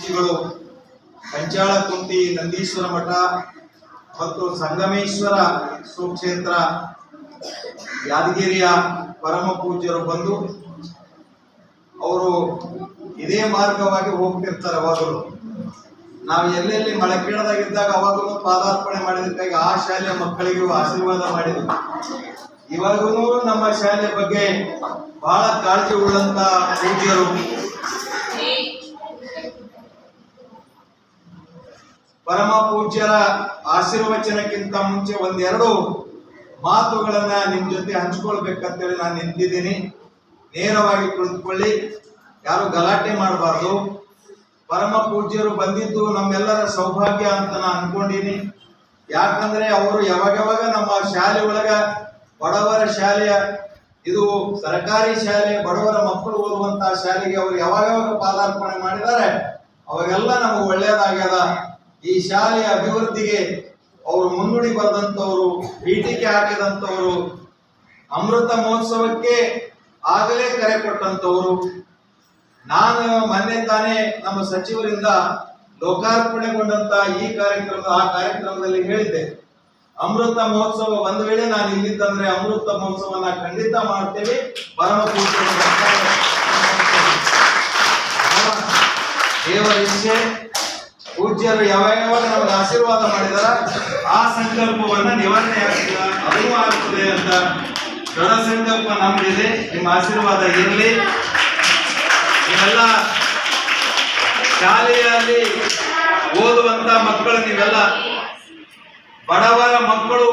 ಶ್ರೀಗಳು ಕಂಚಾಳಕುಂಟಿ ನಂದೀಶ್ವರ ಮಠ ಮತ್ತು ಸಂಗಮೇಶ್ವರ ಸುಕ್ಷೇತ್ರ ಯಾದಗಿರಿಯ ಪರಮ ಪೂಜ್ಯರು ಬಂದು ಅವರು ಇದೇ ಮಾರ್ಗವಾಗಿ ಹೋಗ್ತಿರ್ತಾರೆ. ಅವಾಗಲೂ ನಾವು ಎಲ್ಲೆಲ್ಲಿ ಮಳೆ ಕೀಳದಾಗಿದ್ದಾಗ ಅವಾಗಲೂ ಪಾದಾರ್ಪಣೆ ಮಾಡಿದಕ್ಕಾಗಿ ಆ ಶಾಲೆಯ ಮಕ್ಕಳಿಗೂ ಆಶೀರ್ವಾದ ಮಾಡಿದ್ರು. ಇವಾಗೂ ನಮ್ಮ ಶಾಲೆಯ ಬಗ್ಗೆ ಬಹಳ ಕಾಳಜಿ ಉಳ್ಳಂತ ಪೂಜ್ಯರು. ಪರಮ ಪೂಜ್ಯರ ಆಶೀರ್ವಚನಕ್ಕಿಂತ ಮುಂಚೆ ಒಂದೆರಡು ಮಾತುಗಳನ್ನ ನಿಮ್ ಜೊತೆ ಹಂಚ್ಕೊಳ್ಬೇಕಂತೇಳಿ ನಾನು ನಿಂತಿದ್ದೀನಿ. ನೇರವಾಗಿ ಕುಳಿತುಕೊಳ್ಳಿ, ಯಾರು ಗಲಾಟೆ ಮಾಡಬಾರ್ದು. ಪರಮ ಪೂಜ್ಯರು ಬಂದಿದ್ದು ನಮ್ಮೆಲ್ಲರ ಸೌಭಾಗ್ಯ ಅಂತ ನಾನು ಅನ್ಕೊಂಡಿನಿ. ಯಾಕಂದ್ರೆ ಅವರು ಯಾವಾಗ ನಮ್ಮ ಶಾಲೆ ಒಳಗ ಬಡವರ ಶಾಲೆಯ, ಇದು ಸರ್ಕಾರಿ ಶಾಲೆ, ಬಡವರ ಮಕ್ಕಳು ಓದುವಂತಹ ಶಾಲೆಗೆ ಅವರು ಯಾವಾಗ ಪಾದಾರ್ಪಣೆ ಮಾಡಿದ್ದಾರೆ ಅವಾಗೆಲ್ಲ ನಮಗೆ ಒಳ್ಳೇದಾಗ್ಯದ. ಈ ಶಾಲೆಯ ಅಭಿವೃದ್ಧಿಗೆ ಅವರು ಮುನ್ನುಡಿ ಬರೆದಂತವರು, ಪೀಠಿಕೆ ಹಾಕಿದಂತವರು, ಅಮೃತ ಮಹೋತ್ಸವಕ್ಕೆ ಆಗಲೇ ಕರೆ ಕೊಟ್ಟಂತವರು. ನಾನು ಮೊನ್ನೆ ತಾನೇ ನಮ್ಮ ಸಚಿವರಿಂದ ಲೋಕಾರ್ಪಣೆಗೊಂಡಂತ ಆ ಕಾರ್ಯಕ್ರಮದಲ್ಲಿ ಹೇಳಿದ್ದೆ, ಅಮೃತ ಮಹೋತ್ಸವ ಒಂದು ವೇಳೆ ನಾನು ಇಲ್ಲಿದ್ದಂದ್ರೆ ಅಮೃತ ಮಹೋತ್ಸವನ ಖಂಡಿತ ಮಾಡ್ತೇವೆ. ಪರಮ ಪೂಜ್ಯರು ದೇವರ ಇಚ್ಛೆ, ಪೂಜ್ಯರು ಯಾವಾಗ ನಮಗೆ ಆಶೀರ್ವಾದ ಮಾಡಿದಾರ ಆ ಸಂಕಲ್ಪವನ್ನ ನಿವಾರಣೆ ಆಗ್ತದ, ಅದೂ ಆಗ್ತದೆ ಅಂತ ದೃಢ ಸಂಕಲ್ಪ ನಮ್ದಿದೆ. ನಿಮ್ಮ ಆಶೀರ್ವಾದ ಇರಲಿ. ನೀವೆಲ್ಲ ಶಾಲೆಯಲ್ಲಿ ಓದುವಂತ ಮಕ್ಕಳು, ನೀವೆಲ್ಲ ಬಡವರ ಮಕ್ಕಳು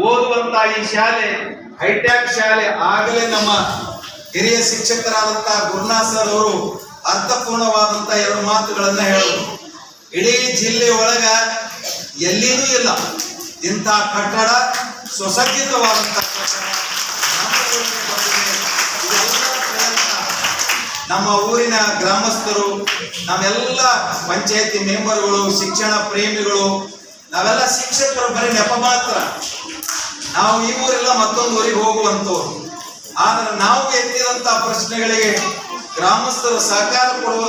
ಓದುವಂತ ಈ ಶಾಲೆ ಹೈಟೆಕ್ ಶಾಲೆ. ಆಗಲೇ ನಮ್ಮ ಹಿರಿಯ ಶಿಕ್ಷಕರಾದಂತಹ ಗುರುನಾಥ್ ಸರ್ ಅವರು ಅರ್ಥಪೂರ್ಣವಾದಂತ ಎರಡು ಮಾತುಗಳನ್ನ ಹೇಳಿದ್ರು. ಇಡೀ ಜಿಲ್ಲೆ ಒಳಗ ಎಲ್ಲಿನೂ ಇಲ್ಲ ಇಂಥ ಕಟ್ಟಡ, ಸುಸಜ್ಜಿತವಾದಂತ ಕಟ್ಟಡ. ನಮ್ಮ ಊರಿನ ಗ್ರಾಮಸ್ಥರು, ನಾವೆಲ್ಲ ಪಂಚಾಯತಿ ಮೆಂಬರ್ಗಳು, ಶಿಕ್ಷಣ ಪ್ರೇಮಿಗಳು, ನಾವೆಲ್ಲ ಶಿಕ್ಷಕರು ಬರೀ ನೆಪ ಮಾತ್ರ. ನಾವು ಈ ಊರೆಲ್ಲ ಮತ್ತೊಂದು ಊರಿಗೆ ಹೋಗುವಂತವ್ರು. ಆದ್ರೆ ನಾವು ಎತ್ತಿದಂತ ಪ್ರಶ್ನೆಗಳಿಗೆ ಗ್ರಾಮಸ್ಥರು ಸಹಕಾರ ಕೊಡುವ